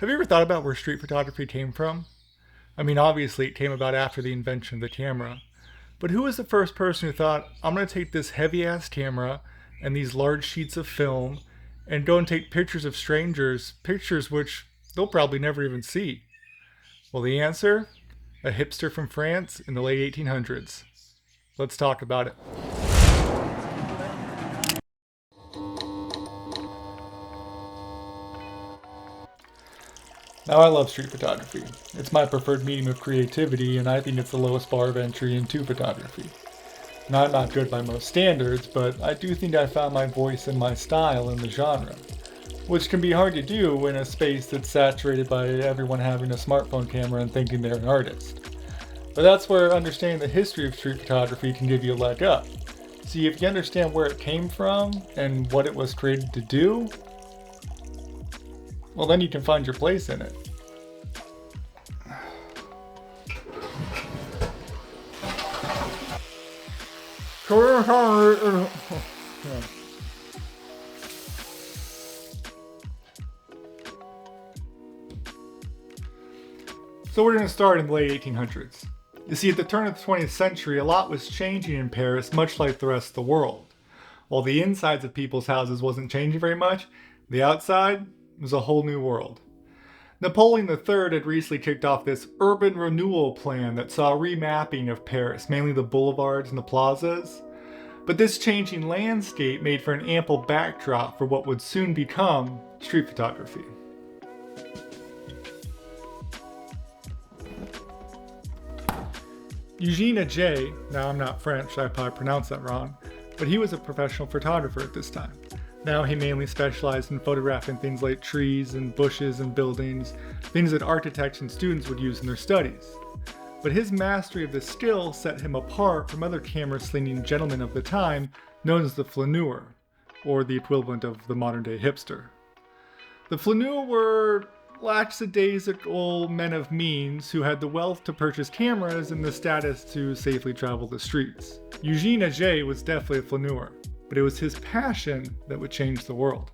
Have you ever thought about where street photography came from? I mean, obviously it came about after the invention of the camera. But who was the first person who thought, I'm going to take this heavy-ass camera and these large sheets of film and go and take pictures of strangers, pictures which they'll probably never even see? Well, the answer? A hipster from France in the late 1800s. Let's talk about it. Now, I love street photography. It's my preferred medium of creativity, and I think it's the lowest bar of entry into photography. Now, I'm not good by most standards, but I do think I found my voice and my style in the genre, which can be hard to do in a space that's saturated by everyone having a smartphone camera and thinking they're an artist. But that's where understanding the history of street photography can give you a leg up. See, if you understand where it came from and what it was created to do, well, then you can find your place in it. So we're going to start in the late 1800s. You see, at the turn of the 20th century, a lot was changing in Paris, much like the rest of the world. While the insides of people's houses wasn't changing very much, the outside was a whole new world. Napoleon III had recently kicked off this urban renewal plan that saw a remapping of Paris, mainly the boulevards and the plazas. But this changing landscape made for an ample backdrop for what would soon become street photography. Eugene Atget, now I'm not French, I probably pronounced that wrong, but he was a professional photographer at this time. Now he mainly specialized in photographing things like trees and bushes and buildings, things that architects and students would use in their studies. But his mastery of the skill set him apart from other camera-slinging gentlemen of the time known as the flaneur, or the equivalent of the modern-day hipster. The flaneur were lackadaisical men of means who had the wealth to purchase cameras and the status to safely travel the streets. Eugene Atget was definitely a flaneur, but it was his passion that would change the world.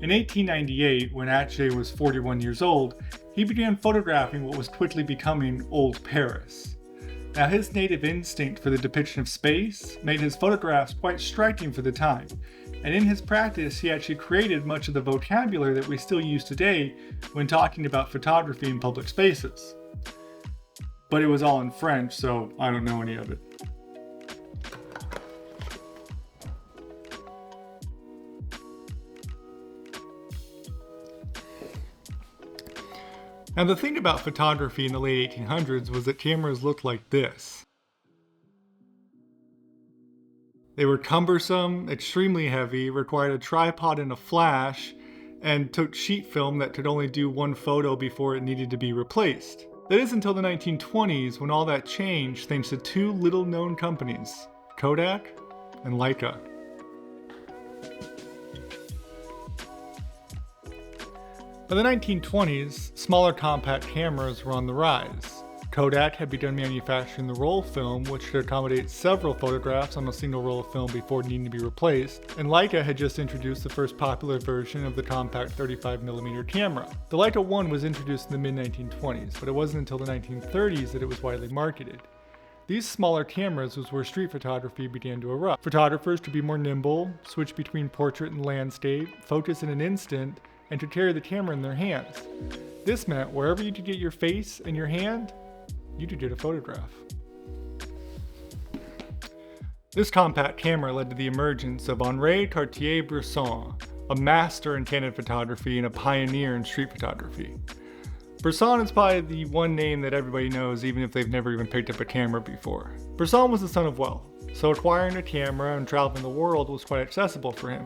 In 1898, when Atget was 41 years old, he began photographing what was quickly becoming Old Paris. Now, his native instinct for the depiction of space made his photographs quite striking for the time, and in his practice, he actually created much of the vocabulary that we still use today when talking about photography in public spaces. But it was all in French, so I don't know any of it. Now, the thing about photography in the late 1800s was that cameras looked like this. They were cumbersome, extremely heavy, required a tripod and a flash, and took sheet film that could only do one photo before it needed to be replaced. That is until the 1920s, when all that changed thanks to two little-known companies, Kodak and Leica. By the 1920s, smaller compact cameras were on the rise. Kodak had begun manufacturing the roll film, which could accommodate several photographs on a single roll of film before needing to be replaced, and Leica had just introduced the first popular version of the compact 35mm camera. The Leica 1 was introduced in the mid-1920s, but it wasn't until the 1930s that it was widely marketed. These smaller cameras was where street photography began to erupt. Photographers could be more nimble, switch between portrait and landscape, focus in an instant, and to carry the camera in their hands. This meant wherever you could get your face and your hand, you could get a photograph. This compact camera led to the emergence of Henri Cartier-Bresson, a master in candid photography and a pioneer in street photography. Bresson is probably the one name that everybody knows even if they've never even picked up a camera before. Bresson was the son of wealth, so acquiring a camera and traveling the world was quite accessible for him.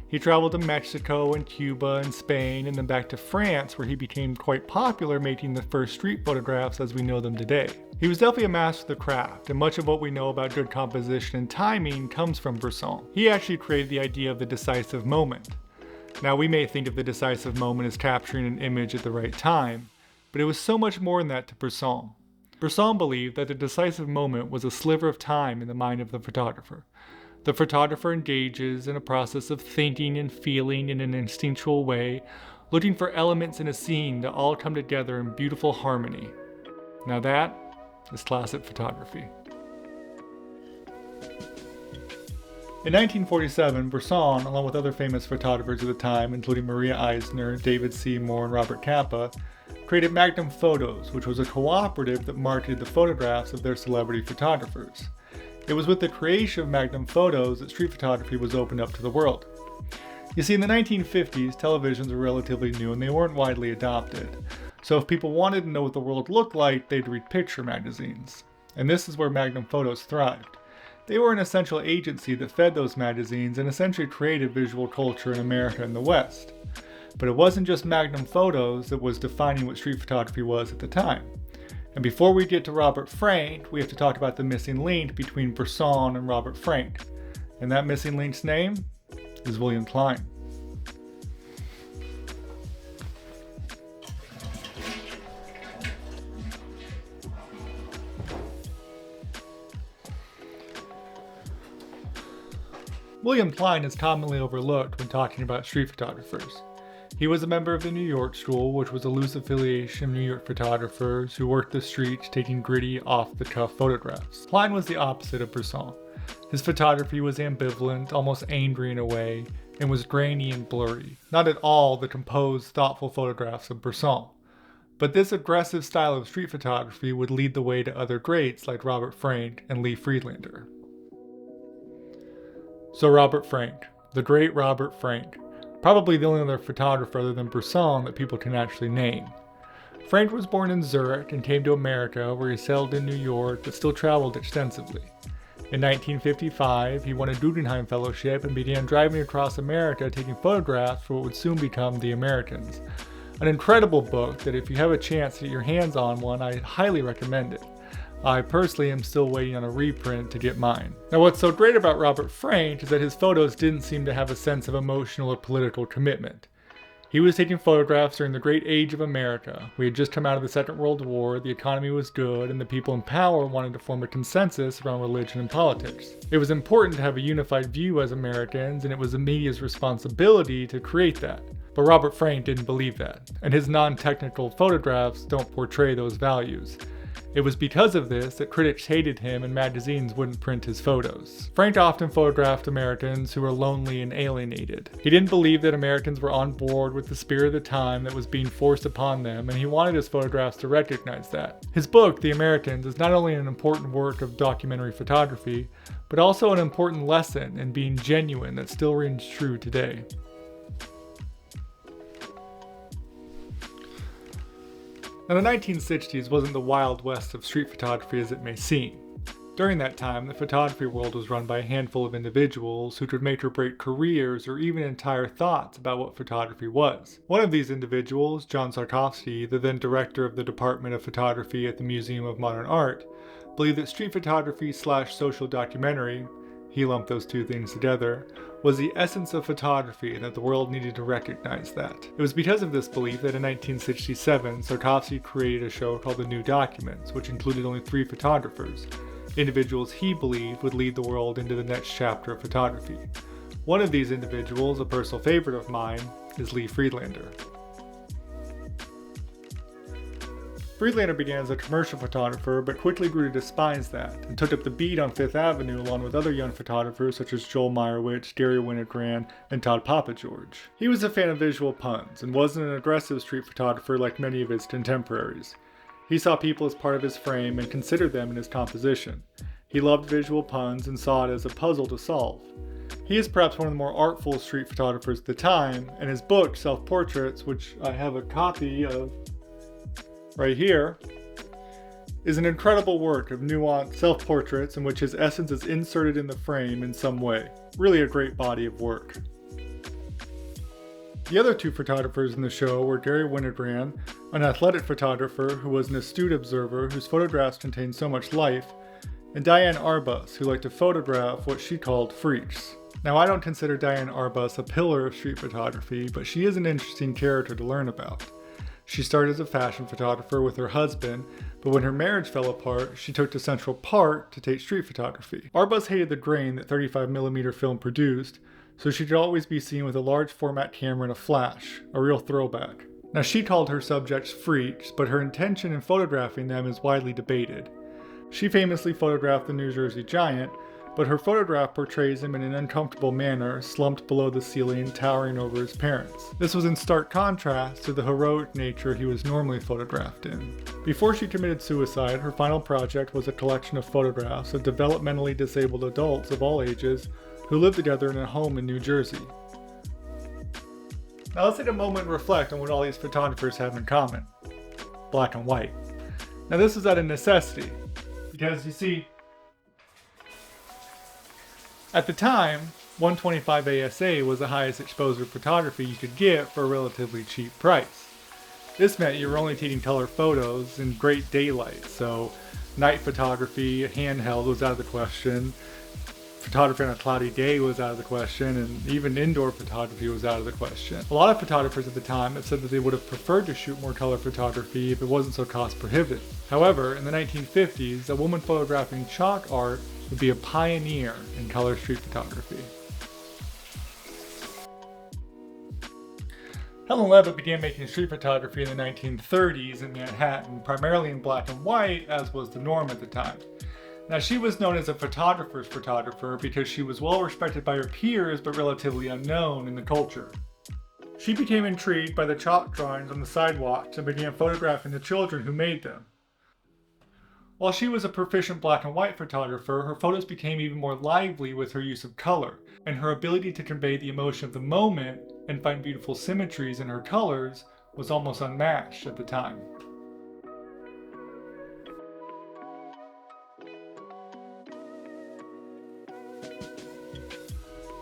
He traveled to Mexico and Cuba and Spain and then back to France, where he became quite popular making the first street photographs as we know them today. He was definitely a master of the craft, and much of what we know about good composition and timing comes from Bresson. He actually created the idea of the decisive moment. Now, we may think of the decisive moment as capturing an image at the right time, but it was so much more than that to Bresson. Bresson believed that the decisive moment was a sliver of time in the mind of the photographer. The photographer engages in a process of thinking and feeling in an instinctual way, looking for elements in a scene to all come together in beautiful harmony. Now that is classic photography. In 1947, Bresson, along with other famous photographers of the time, including Maria Eisner, David Seymour, and Robert Capa, created Magnum Photos, which was a cooperative that marketed the photographs of their celebrity photographers. It was with the creation of Magnum Photos that street photography was opened up to the world. You see, in the 1950s, televisions were relatively new and they weren't widely adopted. So if people wanted to know what the world looked like, they'd read picture magazines. And this is where Magnum Photos thrived. They were an essential agency that fed those magazines and essentially created visual culture in America and the West. But it wasn't just Magnum Photos that was defining what street photography was at the time. And before we get to Robert Frank, we have to talk about the missing link between Bresson and Robert Frank. And that missing link's name is William Klein. William Klein is commonly overlooked when talking about street photographers. He was a member of the New York School, which was a loose affiliation of New York photographers who worked the streets taking gritty, off-the-cuff photographs. Klein was the opposite of Bresson. His photography was ambivalent, almost angry in a way, and was grainy and blurry. Not at all the composed, thoughtful photographs of Bresson. But this aggressive style of street photography would lead the way to other greats like Robert Frank and Lee Friedlander. So Robert Frank, the great Robert Frank, probably the only other photographer other than Bresson that people can actually name. Frank was born in Zurich and came to America, where he settled in New York but still traveled extensively. In 1955, he won a Guggenheim Fellowship and began driving across America taking photographs for what would soon become The Americans. An incredible book that if you have a chance to get your hands on one, I highly recommend it. I personally am still waiting on a reprint to get mine. Now what's so great about Robert Frank is that his photos didn't seem to have a sense of emotional or political commitment. He was taking photographs during the great age of America. We had just come out of the Second World War, the economy was good, and the people in power wanted to form a consensus around religion and politics. It was important to have a unified view as Americans, and it was the media's responsibility to create that. But Robert Frank didn't believe that, and his non-technical photographs don't portray those values. It was because of this that critics hated him and magazines wouldn't print his photos. Frank often photographed Americans who were lonely and alienated. He didn't believe that Americans were on board with the spirit of the time that was being forced upon them, and he wanted his photographs to recognize that. His book, The Americans, is not only an important work of documentary photography, but also an important lesson in being genuine that still rings true today. Now, the 1960s wasn't the Wild West of street photography as it may seem. During that time, the photography world was run by a handful of individuals who could make or break careers or even entire thoughts about what photography was. One of these individuals, John Sarkovsky, the then director of the Department of Photography at the Museum of Modern Art, believed that street photography / social documentary, he lumped those two things together, was the essence of photography and that the world needed to recognize that. It was because of this belief that in 1967, Sarkovsky created a show called The New Documents, which included only 3 photographers, individuals he believed would lead the world into the next chapter of photography. One of these individuals, a personal favorite of mine, is Lee Friedlander. Friedlander began as a commercial photographer, but quickly grew to despise that, and took up the beat on Fifth Avenue along with other young photographers such as Joel Meyerowitz, Gary Winogrand, and Todd Papageorge. He was a fan of visual puns, and wasn't an aggressive street photographer like many of his contemporaries. He saw people as part of his frame and considered them in his composition. He loved visual puns and saw it as a puzzle to solve. He is perhaps one of the more artful street photographers of the time, and his book, Self-Portraits, which I have a copy of right here, is an incredible work of nuanced self-portraits in which his essence is inserted in the frame in some way. Really a great body of work. The other 2 photographers in the show were Gary Winogrand, an athletic photographer who was an astute observer whose photographs contained so much life, and Diane Arbus, who liked to photograph what she called freaks. Now, I don't consider Diane Arbus a pillar of street photography, but she is an interesting character to learn about. She started as a fashion photographer with her husband, but when her marriage fell apart, she took to Central Park to take street photography. Arbus hated the grain that 35mm film produced, so she could always be seen with a large format camera and a flash, a real throwback. Now she called her subjects freaks, but her intention in photographing them is widely debated. She famously photographed the New Jersey Giant, but her photograph portrays him in an uncomfortable manner, slumped below the ceiling, towering over his parents. This was in stark contrast to the heroic nature he was normally photographed in. Before she committed suicide, her final project was a collection of photographs of developmentally disabled adults of all ages who lived together in a home in New Jersey. Now let's take a moment and reflect on what all these photographers have in common. Black and white. Now this is out of necessity, because you see, at the time, 125 ASA was the highest exposure photography you could get for a relatively cheap price. This meant you were only taking color photos in great daylight, so night photography, handheld was out of the question, photography on a cloudy day was out of the question, and even indoor photography was out of the question. A lot of photographers at the time have said that they would have preferred to shoot more color photography if it wasn't so cost prohibitive. However, in the 1950s, a woman photographing chalk art would be a pioneer in color street photography. Helen Levitt began making street photography in the 1930s in Manhattan, primarily in black and white, as was the norm at the time. Now, she was known as a photographer's photographer because she was well respected by her peers but relatively unknown in the culture. She became intrigued by the chalk drawings on the sidewalks and began photographing the children who made them. While she was a proficient black and white photographer, her photos became even more lively with her use of color, and her ability to convey the emotion of the moment and find beautiful symmetries in her colors was almost unmatched at the time.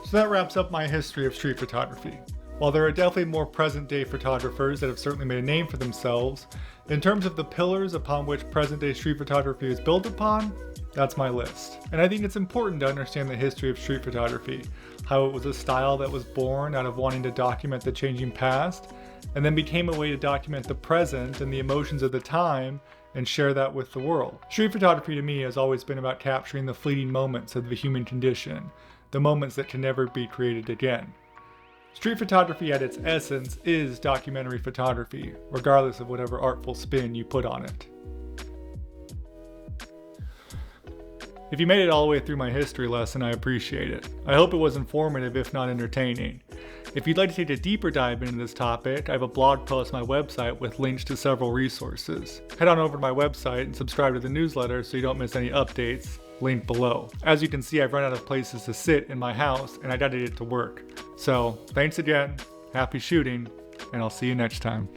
So that wraps up my history of street photography. While there are definitely more present-day photographers that have certainly made a name for themselves, in terms of the pillars upon which present-day street photography is built upon, that's my list. And I think it's important to understand the history of street photography, how it was a style that was born out of wanting to document the changing past, and then became a way to document the present and the emotions of the time and share that with the world. Street photography to me has always been about capturing the fleeting moments of the human condition, the moments that can never be created again. Street photography at its essence is documentary photography, regardless of whatever artful spin you put on it. If you made it all the way through my history lesson, I appreciate it. I hope it was informative, if not entertaining. If you'd like to take a deeper dive into this topic, I have a blog post on my website with links to several resources. Head on over to my website and subscribe to the newsletter so you don't miss any updates. Link below. As you can see, I've run out of places to sit in my house and I gotta get to work. So, thanks again, happy shooting, and I'll see you next time.